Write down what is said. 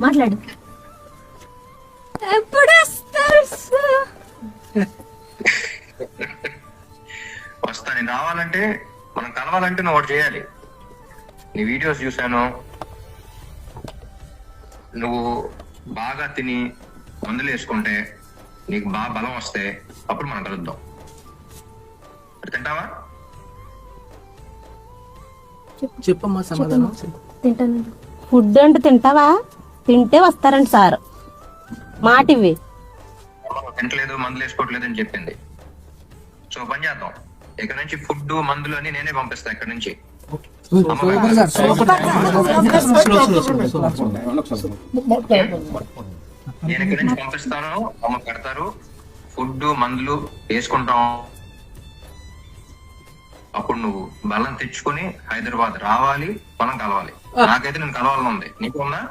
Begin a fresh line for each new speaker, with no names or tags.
మాట్లాడు. ఎప్పుడు వస్తారు సార్?
వస్తా. నేను రావాలంటే, మనం కలవాలంటే నువ్వు ఒకటి చేయాలి. నీ వీడియోస్ చూశాను, నువ్వు బాగా తిని మందులు వేసుకుంటే నీకు బాగా బలం వస్తే అప్పుడు మనం కలుద్దాం. తింటావా?
చెప్పమ్మా సమాధానం.
తింటాను.
ఫుడ్ అంటే తింటావా? తింటే వస్తారండి సార్. మాట ఇవి.
తింటలేదు, మందులు వేసుకోవట్లేదు అని చెప్పింది. సో పని చేద్దాం, ఇక్కడ నుంచి ఫుడ్ మందులు అని నేనే పంపిస్తా. ఇక్కడ నుంచి నేను ఇక్కడ నుంచి పంపిస్తాను, అమ్మ పెడతారు, ఫుడ్ మందులు వేసుకుంటాం. అప్పుడు నువ్వు బలం తెచ్చుకుని హైదరాబాద్ రావాలి, మనం కలవాలి. నాకైతే నేను కలవాలని ఉంది. నీకు ఉందా?